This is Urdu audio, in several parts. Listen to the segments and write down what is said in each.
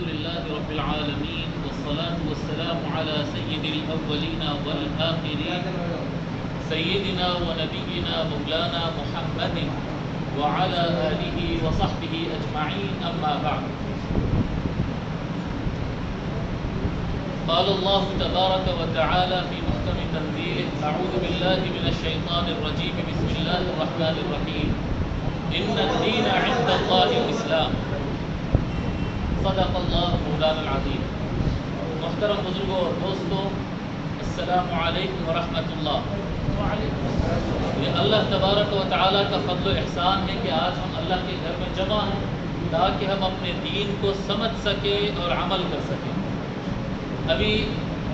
لله رب العالمين والصلاة والسلام على سيد الأولين والآخرين سيدنا ونبينا مولانا محمد وعلى آله وصحبه أجمعين أما بعد. قال الله تبارك وتعالى في محكم تنزيله: أعوذ بالله من الشيطان الرجيم بسم الله الرحمن الرحيم إن الدين عند الله الإسلام. صدق اللہ مولانا العظیم. محترم بزرگوں اور دوستوں، السلام علیکم ورحمۃ اللہ. یہ اللہ تبارک و تعالیٰ کا فضل و احسان ہے کہ آج ہم اللہ کے گھر میں جمع ہیں تاکہ ہم اپنے دین کو سمجھ سکیں اور عمل کر سکیں. ابھی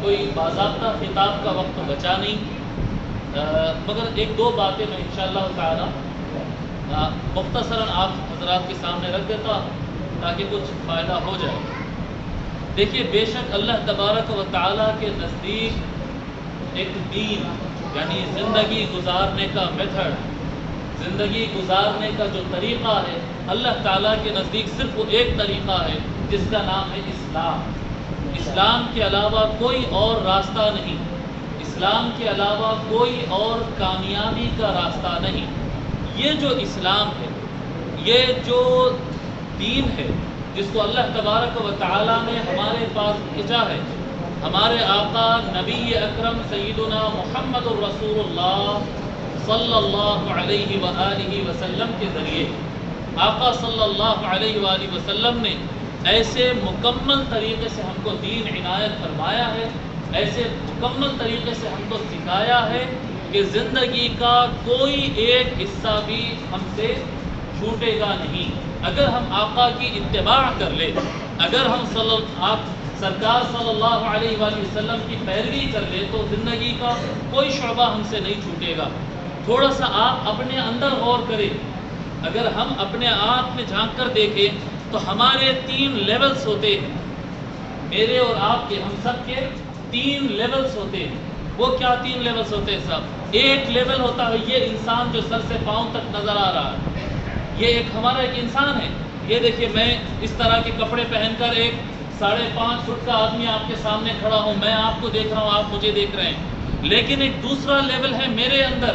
کوئی باضابطہ خطاب کا وقت بچا نہیں، مگر ایک دو باتیں میں انشاءاللہ تعالیٰ مختصراً آپ حضرات کے سامنے رکھ دیتا ہوں تاکہ کچھ فائدہ ہو جائے. دیکھیے، بے شک اللہ تبارک و تعالیٰ کے نزدیک ایک دین یعنی زندگی گزارنے کا میتھڈ، زندگی گزارنے کا جو طریقہ ہے، اللہ تعالیٰ کے نزدیک صرف وہ ایک طریقہ ہے جس کا نام ہے اسلام. اسلام کے علاوہ کوئی اور راستہ نہیں، اسلام کے علاوہ کوئی اور کامیابی کا راستہ نہیں. یہ جو اسلام ہے، یہ جو دین ہے جس کو اللہ تبارک و تعالیٰ نے ہمارے پاس بھیجا ہے، ہمارے آقا نبی اکرم سیدنا محمد الرسول اللہ صلی اللہ علیہ وآلہ وسلم کے ذریعے آقا صلی اللہ علیہ وآلہ وسلم نے ایسے مکمل طریقے سے ہم کو دین عنایت فرمایا ہے، ایسے مکمل طریقے سے ہم کو سکھایا ہے کہ زندگی کا کوئی ایک حصہ بھی ہم سے چھوٹے گا نہیں. اگر ہم آقا کی اتباع کر لیں، اگر ہم سرکار صلی اللہ علیہ وآلہ وسلم کی پیروی کر لیں تو زندگی کا کوئی شعبہ ہم سے نہیں چھوٹے گا. تھوڑا سا آپ اپنے اندر غور کریں. اگر ہم اپنے آپ میں جھانک کر دیکھیں تو ہمارے 3 لیولز ہوتے ہیں، میرے اور آپ کے، ہم سب کے 3 لیولز ہوتے ہیں. وہ کیا 3 لیولز ہوتے ہیں صاحب؟ ایک لیول ہوتا ہے یہ انسان جو سر سے پاؤں تک نظر آ رہا ہے، یہ ایک ہمارا ایک انسان ہے. یہ دیکھیے، میں اس طرح کے کپڑے پہن کر ایک 5.5 فٹ کا آدمی آپ کے سامنے کھڑا ہوں، میں آپ کو دیکھ رہا ہوں، آپ مجھے دیکھ رہے ہیں. لیکن ایک دوسرا لیول ہے میرے اندر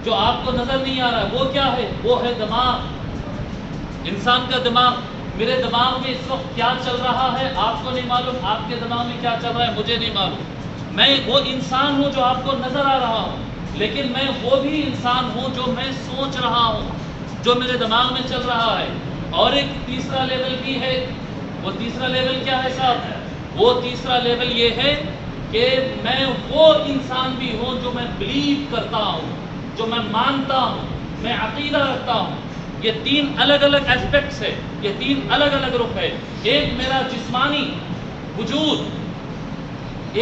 جو آپ کو نظر نہیں آ رہا ہے. وہ کیا ہے؟ وہ ہے دماغ، انسان کا دماغ. میرے دماغ میں اس وقت کیا چل رہا ہے آپ کو نہیں معلوم، آپ کے دماغ میں کیا چل رہا ہے مجھے نہیں معلوم. میں وہ انسان ہوں جو آپ کو نظر آ رہا ہوں، لیکن میں وہ بھی انسان ہوں جو میں سوچ رہا ہوں، جو میرے دماغ میں چل رہا ہے. اور ایک تیسرا لیول بھی ہے. وہ تیسرا لیول کیا ہے صاحب؟ وہ تیسرا لیول یہ ہے کہ میں وہ انسان بھی ہوں جو میں بلیو کرتا ہوں، جو میں مانتا ہوں، میں عقیدہ رکھتا ہوں. یہ 3 الگ الگ ایسپیکٹس ہے، یہ 3 الگ الگ رخ ہے. ایک میرا جسمانی وجود،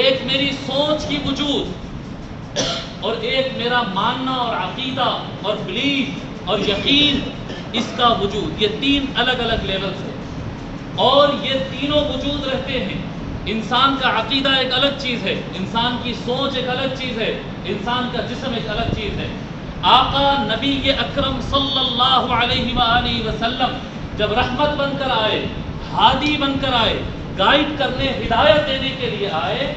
ایک میری سوچ کی وجود، اور ایک میرا ماننا اور عقیدہ اور بلیف اور یقین، اس کا وجود. یہ 3 الگ الگ لیولز ہیں اور یہ تینوں وجود رہتے ہیں. انسان کا عقیدہ ایک الگ چیز ہے، انسان کی سوچ ایک الگ چیز ہے، انسان کا جسم ایک الگ چیز ہے. آقا نبی اکرم صلی اللہ علیہ وآلہ وسلم جب رحمت بن کر آئے، ہادی بن کر آئے، گائیڈ کرنے، ہدایت دینے کے لیے آئے،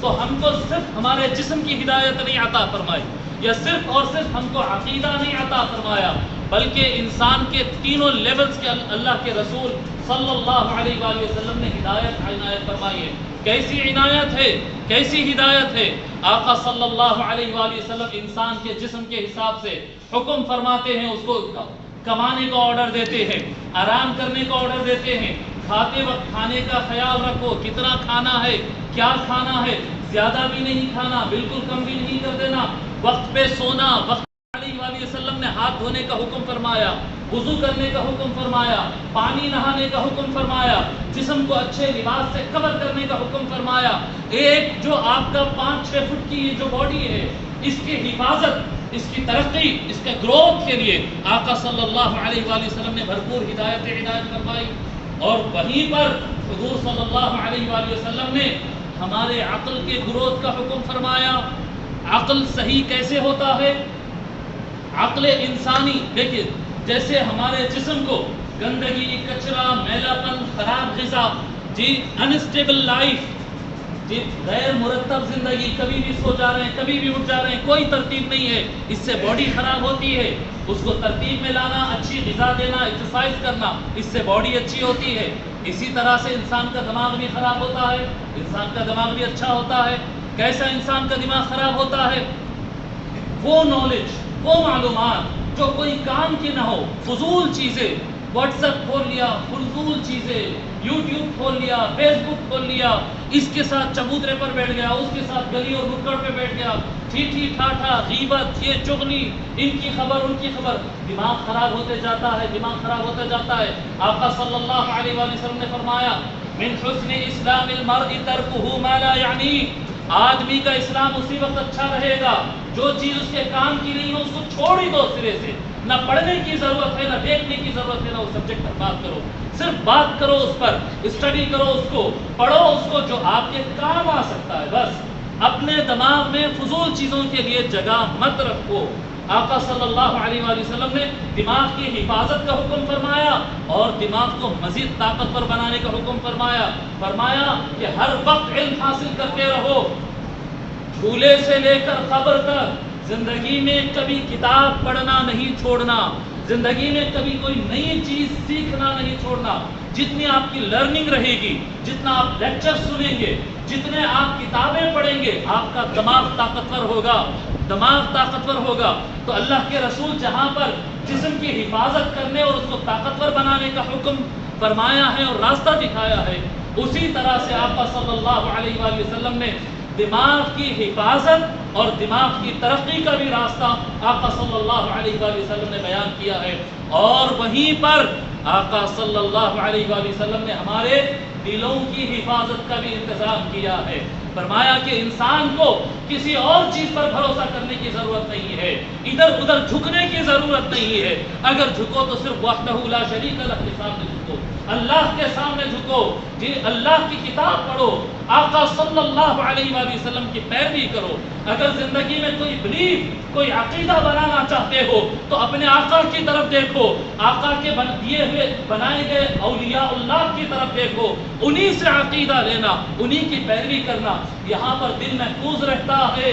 تو ہم کو صرف ہمارے جسم کی ہدایت نہیں عطا فرمائی، یا صرف اور صرف ہم کو عقیدہ نہیں عطا فرمایا، بلکہ انسان کے تینوں لیولز کے اللہ کے رسول صلی اللہ علیہ وآلہ وسلم نے ہدایت عنایت فرمائی ہے. کیسی عنایت ہے، کیسی ہدایت ہے؟ آقا صلی اللہ علیہ وآلہ وسلم انسان کے جسم کے حساب سے حکم فرماتے ہیں، اس کو کمانے کا آرڈر دیتے ہیں، آرام کرنے کا آرڈر دیتے ہیں. کھاتے وقت کھانے کا خیال رکھو، کتنا کھانا ہے، کیا کھانا ہے، زیادہ بھی نہیں کھانا، بالکل کم بھی نہیں کر دینا، وقت پہ سونا. وقت علیہ وآلہ وسلم نے ہاتھ دھونے کا حکم فرمایا، وضو کرنے کا حکم فرمایا، پانی نہانے کا حکم فرمایا، جسم کو اچھے لباس سے کور کرنے کا حکم فرمایا. ایک جو آپ کا 5-6 فٹ کی یہ جو باڈی ہے، اس کی حفاظت، اس کی ترقی، اس کے گروتھ کے لیے آقا صلی اللہ علیہ وآلہ وسلم نے بھرپور ہدایت فرمائی. اور وہیں پر حضور صلی اللہ علیہ وآلہ وسلم نے ہمارے عقل کے گروتھ کا حکم فرمایا. عقل صحیح کیسے ہوتا ہے؟ عقل انسانی، دیکھیے جیسے ہمارے جسم کو گندگی، کچرا، میلا پن، خراب غذا جی انسٹیبل لائف، جی غیر مرتب زندگی، کبھی بھی سو جا رہے ہیں کبھی بھی اٹھ جا رہے ہیں، کوئی ترتیب نہیں ہے، اس سے باڈی خراب ہوتی ہے. اس کو ترتیب میں لانا، اچھی غذا دینا، ایکسرسائز کرنا، اس سے باڈی اچھی ہوتی ہے. اسی طرح سے انسان کا دماغ بھی خراب ہوتا ہے، انسان کا دماغ بھی اچھا ہوتا ہے. کیسا انسان کا دماغ خراب ہوتا ہے؟ وہ نالج، وہ معلومات جو کوئی کام کی نہ ہو، فضول چیزیں، واٹس ایپ کھول لیا، فضول چیزیں، یوٹیوب کھول لیا، فیس بک کھول لیا، اس کے ساتھ چبوترے پر بیٹھ گیا، اس کے ساتھ گلی اور نکڑ پہ بیٹھ گیا، ٹھیٹھی ٹھاٹھا، غیبت، یہ چغلی، ان کی خبر ان کی خبر، دماغ خراب ہوتے جاتا ہے، دماغ خراب ہوتا جاتا ہے. آقا صلی اللہ علیہ وآلہ وسلم نے فرمایا من حسن اسلام المرء ترکہ ما لا یعنی، آدمی کا اسلام اسی وقت اچھا رہے گا جو چیز اس کے کام کی نہیں ہو اس کو چھوڑ ہی دو سرے سے. نہ پڑھنے کی ضرورت ہے، نہ دیکھنے کی ضرورت ہے، نہ اس سبجیکٹ پر بات کرو، صرف بات کرو اس پر، اسٹڈی کرو اس کو، پڑھو اس کو جو آپ کے کام آ سکتا ہے. بس اپنے دماغ میں فضول چیزوں کے لیے جگہ مت رکھو. آقا صلی اللہ علیہ وآلہ وسلم نے دماغ کی حفاظت کا حکم فرمایا اور دماغ کو مزید طاقتور بنانے کا حکم فرمایا. فرمایا کہ ہر وقت علم حاصل کرتے رہو، جھولے سے لے کر قبر تک. زندگی میں کبھی کتاب پڑھنا نہیں چھوڑنا، زندگی میں کبھی کوئی نئی چیز سیکھنا نہیں چھوڑنا. جتنی آپ کی لرننگ رہے گی، جتنا آپ لیکچر سنیں گے، جتنے آپ کتابیں پڑھیں گے، آپ کا دماغ طاقتور ہوگا، دماغ طاقتور ہوگا. تو اللہ کے رسول جہاں پر جسم کی حفاظت کرنے اور اس کو طاقتور بنانے کا حکم فرمایا ہے اور راستہ دکھایا ہے، اسی طرح سے آقا صلی اللہ علیہ وآلہ وسلم نے دماغ کی حفاظت اور دماغ کی ترقی کا بھی راستہ آقا صلی اللہ علیہ وآلہ وسلم نے بیان کیا ہے. اور وہیں پر آقا صلی اللہ علیہ وآلہ وسلم نے ہمارے دلوں کی حفاظت کا بھی انتظام کیا ہے. فرمایا کہ انسان کو کسی اور چیز پر بھروسہ کرنے کی ضرورت نہیں ہے، ادھر ادھر جھکنے کی ضرورت نہیں ہے. اگر جھکو تو صرف وحدہ لا شریک لہ کے سامنے جھکو، اللہ کے سامنے جھکو، جی اللہ کی کتاب پڑھو، آقا صلی اللہ علیہ وآلہ وسلم کی پیروی کرو. اگر زندگی میں کوئی بلیف، کوئی عقیدہ بنانا چاہتے ہو تو اپنے آقا کی طرف دیکھو، آقا کے دیے ہوئے بنائے گئے اولیاء اللہ کی طرف دیکھو، انہی سے عقیدہ لینا، انہی کی پیروی کرنا. یہاں پر دل محفوظ رہتا ہے،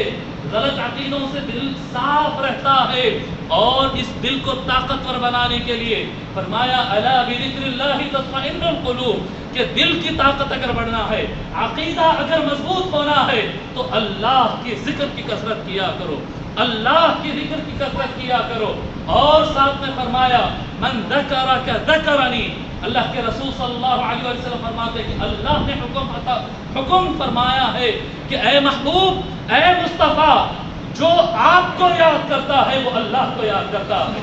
غلط عقیدوں سے دل صاف رہتا ہے. اور اس دل کو طاقتور بنانے کے لیے فرمایا الا بذکر اللہ تطمئن القلوب، کہ دل کی طاقت اگر بڑھنا ہے، عقیدہ اگر مضبوط ہونا ہے تو اللہ کی ذکر کی کثرت کیا کرو، اللہ کی ذکر کی کثرت کیا کرو. اور ساتھ میں فرمایا من ذکرک ذکرنی، اللہ کے رسول صلی اللہ علیہ وسلم فرماتے ہیں کہ اللہ نے حکم فرمایا ہے کہ اے محبوب، اے مصطفیٰ، جو آپ کو یاد کرتا ہے وہ اللہ کو یاد کرتا ہے،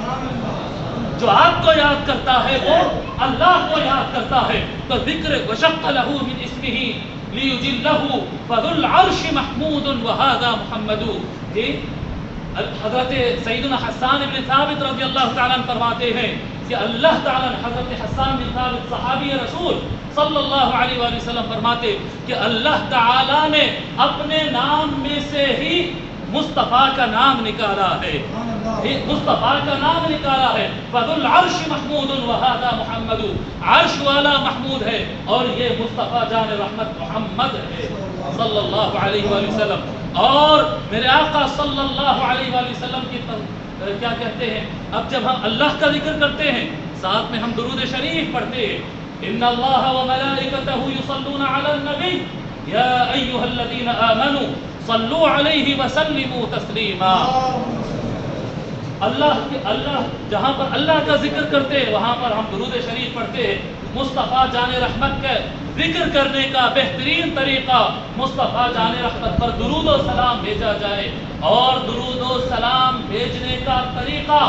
جو آپ کو یاد کرتا ہے وہ اللہ کو یاد کرتا ہے. تو ذکر وشق لہ من اسمہ لیجلہ فذو العرش محمود وہذا محمد. حضرت سیدنا حسان بن ثابت رضی اللہ تعالیٰ عنہ فرماتے ہیں کہ اللہ تعالیٰ حضرت حسان بن ثابت صحابی رسول صلی اللہ علیہ وآلہ وسلم فرماتے کہ اللہ تعالیٰ نے اپنے نام میں سے ہی مصطفیٰ کا نام نکالا ہے، مصطفیٰ کا نام نکالا ہے. فذو العرش محمود وہذا محمد، عرش والا محمود ہے اور یہ مصطفیٰ جان رحمت محمد ہے صلی اللہ علیہ وآلہ وسلم. اور میرے آقا صلی اللہ علیہ وآلہ وسلم کی کیا کہتے ہیں، اب جب ہم اللہ کا ذکر کرتے ہیں ساتھ میں ہم درود شریف پڑھتے ہیں. ان اللہ وملائکتہ یصلون علی النبی یا ایھا الذین آمنوا صلوا علیہ وسلموا تسلیما. اللہ جہاں پر اللہ کا ذکر کرتے ہیں وہاں پر ہم درود شریف پڑھتے ہیں. مصطفیٰ جان رحمت کا ذکر کرنے کا بہترین طریقہ مصطفیٰ جان رحمت پر درود و سلام بھیجا جائے. اور درود و سلام بھیجنے کا طریقہ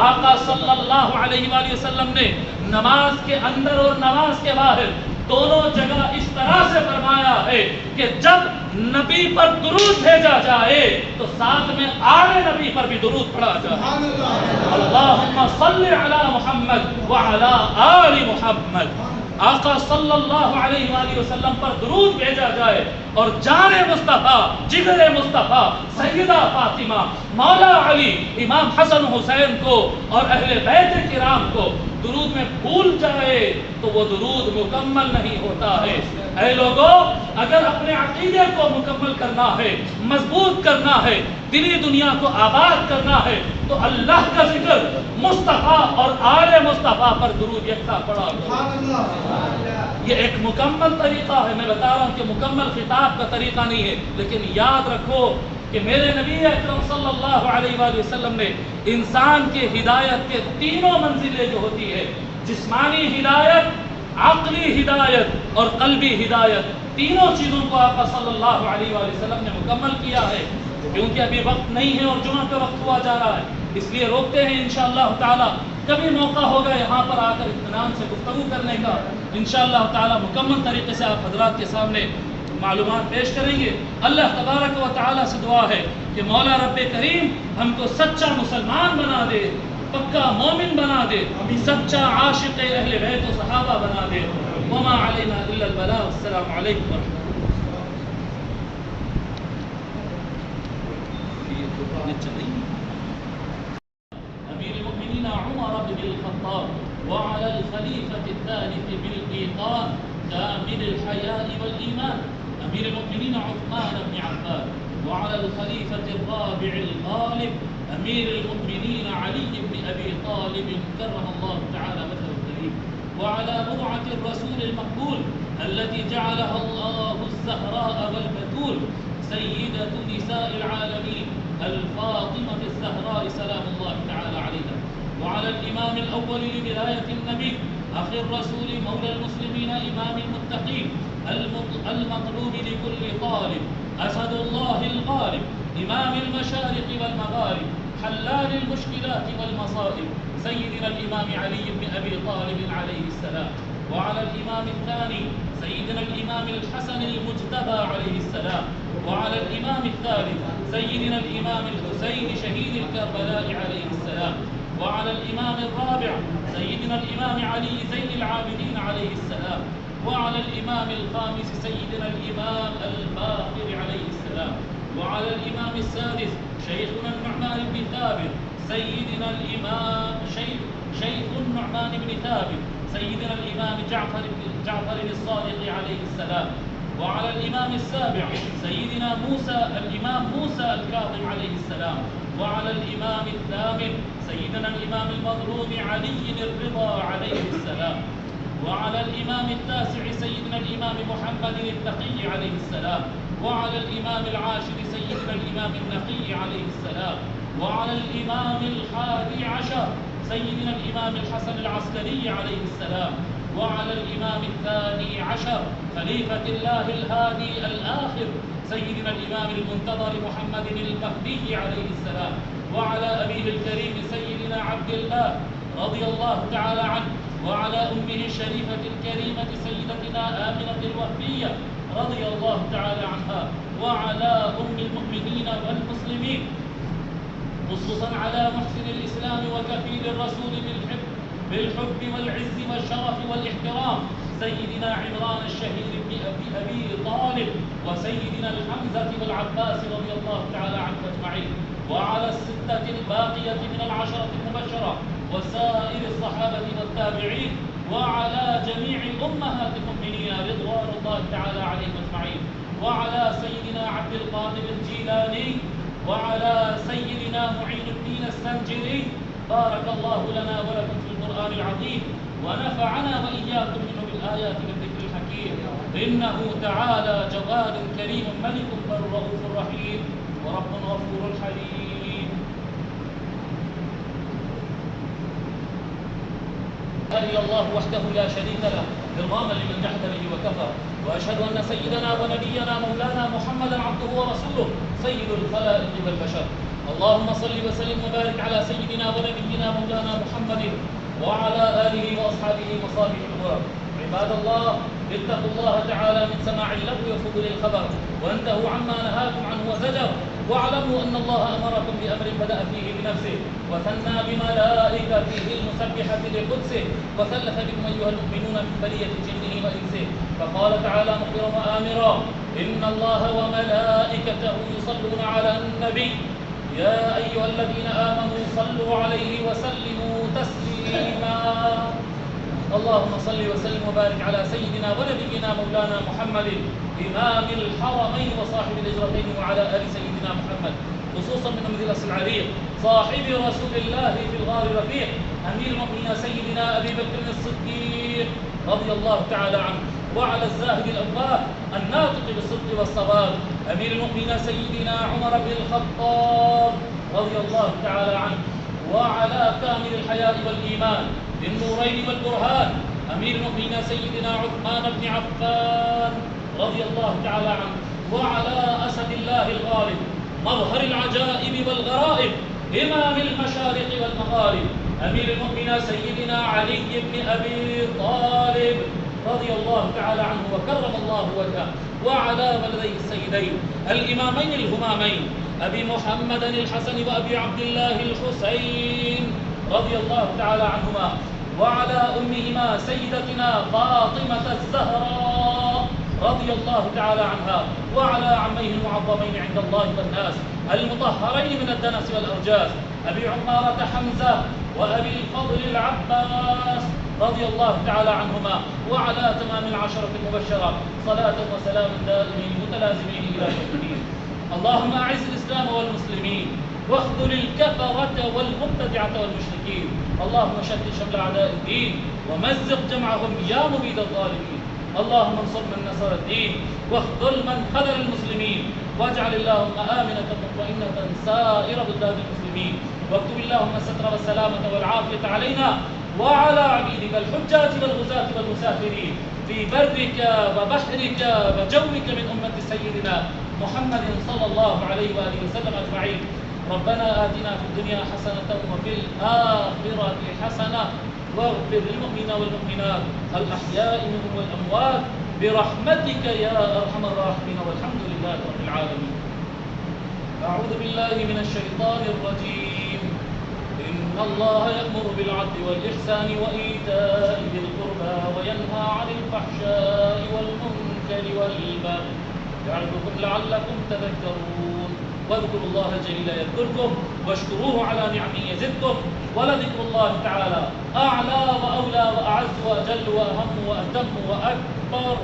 آقا صلی اللہ علیہ وآلہ وسلم نے نماز کے اندر اور نماز کے باہر دونوں جگہ اس طرح سے فرمایا ہے کہ جب نبی پر درود بھیجا جائے تو ساتھ میں آل نبی پر بھی درود پڑھا جائے. اللہم صلی علی محمد وعلی آل محمد. آقا صلی اللہ علیہ وآلہ وسلم پر درود بھیجا جائے اور جان مصطفیٰ، جگر مصطفیٰ، سیدہ فاطمہ، مولا علی، امام حسن حسین کو اور اہل بیت کرام کو درود میں بھول جائے تو وہ درود مکمل نہیں ہوتا ہے۔ اے لوگوں، اگر اپنے عقیدے کو مکمل کرنا ہے، مضبوط کرنا ہے، دینی دنیا کو آباد کرنا ہے تو اللہ کا ذکر، مصطفیٰ اور آل مصطفیٰ پر درود یکساں پڑھا کرو۔ یہ ایک مکمل طریقہ ہے۔ میں بتا رہا ہوں کہ مکمل خطاب کا طریقہ نہیں ہے، لیکن یاد رکھو کہ میرے نبی اکرم صلی اللہ علیہ وآلہ وسلم نے انسان کے ہدایت کے تینوں منزلیں جو ہوتی ہے، جسمانی ہدایت، عقلی ہدایت اور قلبی ہدایت، تینوں چیزوں کو آقا صلی اللہ علیہ وآلہ وسلم نے مکمل کیا ہے۔ کیونکہ ابھی وقت نہیں ہے اور جمعہ کا وقت ہوا جا رہا ہے، اس لیے روکتے ہیں انشاءاللہ تعالی۔ کبھی موقع ہوگا یہاں پر آ کر اطمینان سے گفتگو کرنے کا، انشاءاللہ تعالی مکمل طریقے سے آپ حضرات کے سامنے معلومات پیش کریں گے۔ اللہ تبارک و تعالی سے دعا ہے کہ مولا رب کریم ہم کو سچا مسلمان بنا دے، پکا مومن بنا دے، سچا عاشق اہل بیت و صحابہ بنا دے۔ وما علینا الا البلاغ۔ السلام علیکم ورحمۃ اللہ۔ امیر المؤمنین عمر بن الخطاب وعلى الخلیفۃ الثالث بالإيقان كامل الحياء والإيمان امیر المؤمنین عثمان بن عفان وعلى الخلیفۃ الرابع الغالب امیر المؤمنین علی بن ابی طالب کرم اللہ تعالی وجهه الكریم وعلى بضعة الرسول المقبول التي جعلها الله الزهراء والبتول سيدة نساء العالمين الفاطمة الزهراء سلام الله تعالى عليها وعلى الإمام الأول لولاية النبي أخي الرسول مولى المسلمين إمام المتقين المطلوب لكل طالب أسد الله الغالب إمام المشارق والمغارب حلال المشكلات والمصائب سيدنا الإمام علي بن أبي طالب عليه السلام وعلى الإمام الثاني سيدنا الإمام الحسن المجتبى عليه السلام وعلى الإمام الثالث سيدنا الإمام الحسين شهيد الكربلاء عليه السلام وعلى الإمام الرابع سيدنا الإمام علي زين العابدين عليه السلام وعلى الإمام الخامس سيدنا الإمام الباقر عليه السلام وعلى الإمام السادس شيخنا النعمان بن ثابت سيدنا الإمام شيخ النعمان بن ثابت سيدنا الإمام جعفر الصادق عليه السلام وعلى الإمام السابع سيدنا الإمام موسى الكاظم عليه السلام وعلى الإمام الثامن سيدنا الإمام المظلوم علي الرضا عليه السلام وعلى الإمام التاسع سيدنا الإمام محمد التقي عليه السلام وعلى الإمام العاشر سيدنا الإمام النقي عليه السلام وعلى الإمام الحادي عشر سيدنا الإمام الحسن العسكري عليه السلام وعلى الإمام الثاني عشر خليفة الله الهادي الآخر سيدنا الإمام المنتظر محمد المهدي عليه السلام وعلى أبيه الكريم سيدنا عبد الله رضي الله تعالى عنه وعلى أمه الشريفة الكريمة سيدتنا آمنة الوهبية رضي الله تعالى عنها وعلى أم المؤمنين والمسلمين خصوصا على محسن الإسلام وكفيل الرسول بالحب والعز والشرف والاحترام سيدنا عمران الشهير بن أبي طالب وسيدنا الحمزة والعباس رضي الله تعالى عنهم أجمعين وعلى الستة الباقية من العشرة المبشرة وسائر الصحابة والتابعين وعلى جميع أمهات المؤمنين رضوان الله تعالى عليهم أجمعين وعلى سيدنا عبد القادر الجيلاني وعلى سيدنا معين الدين السنجري بارك الله لنا ولكم في القرآن العظيم ونفعنا وإياكم منه بالآيات والذكر الحكيم إنه تعالى جواد كريم ملك بر رؤوف رحيم ورب غفور حليم. هدي الله وحده لا شريك له إرغاما لمن جحد به وكفر وأشهد أن سيدنا ونبينا مولانا محمدا عبده ورسوله سيد الخلائق والبشر. اللهم صل وسلم وبارك على سيدنا ونبينا مولانا محمد وعلى آله وأصحابه وصحبه الغرر. عباد الله اتقوا الله تعالى من سماع اللغو وفضول الخبر وانتهوا عما نهاكم عنه وزجر واعلموا أن الله أمركم بأمر بدأ فيه بنفسه وثنى بملائكته المسبحة لقدسه وثلث بكم أيها المؤمنون من بلية جنه وإنسه فقال تعالى مخبرا وآمرا إن الله وملائكته يصلون على النبي يا أيها الذين آمنوا صلوا عليه وسلموا تسليما. تسليما. اللهم صل وسلم وبارك على سيدنا ونبينا مولانا محمد إمام الحرمين وصاحب الهجرتين وعلى آل سيدنا محمد، خصوصا من ذي الأصل العريق صاحب رسول الله في الغار رفيق أمير المؤمنين سيدنا أبي بكر الصديق رضي الله تعالى عنه، وعلى الزاهد الأبواب الناطق بالصدق والصواب أمير المؤمنين سيدنا عمر بن الخطاب رضي الله تعالى عنه، وعلى كامل الحياء والإيمان بالنورين والبرهان أمير المؤمنين سيدنا عثمان بن عفان رضي الله تعالى عنه، وعلى أسد الله الغالب مظهر العجائب والغرائب إمام المشارق والمغارب أمير المؤمنين سيدنا علي بن أبي طالب رضي الله تعالى عنه وكرم الله وجهه، وعلى ولديه السيدين الإمامين الهمامين أبي محمد الحسن وأبي عبد الله الحسين رضي الله تعالى عنهما، وعلى أمهما سيدتنا فاطمة الزهراء رضي الله تعالى عنها، وعلى عميه المعظمين عند الله والناس المطهرين من الدنس والأرجاس أبي عمارة حمزة وأبي الفضل العباس رضي الله تعالى عنهما، وعلى تمام العشرة المبشرة صلاة وسلام دائمين متلازمين إلى يوم الدين. اللهم أعز الإسلام والمسلمين واخذل الكفرة والمبتدعة والمشركين، اللهم شتت شمل أعداء الدين ومزق جمعهم يا مبيد الظالمين، اللهم انصر من نصر الدين واخذل من خذل المسلمين، واجعل اللهم آمنة مطمئنة سائر بلدان المسلمين، واكتب اللهم الستر والسلامة والعافية علينا وعلى عبيدك الحجاج والغزاة والمسافرين في برك وبحرك وجوك من أمة سيدنا محمد صلى الله عليه وآله وسلم أجمعين. ربنا آتنا في الدنيا حسنة وفي الآخرة حسنة واغفر للمؤمنين والمؤمنات الأحياء منهم والأموات برحمتك يا أرحم الراحمين، والحمد لله رب العالمين. أعوذ بالله من الشيطان الرجيم. إن الله يأمر بالعدل والإحسان وإيتاء ذي القربى وينهى عن الفحشاء والمنكر والبغي يعظكم لعلكم تذكرون، واذكروا الله الجليل يذكركم واشكروه على نعمه يزدكم، ولذكر الله تعالى أعلى وأولى وأعز وأجل وأهم وأتم وأكبر.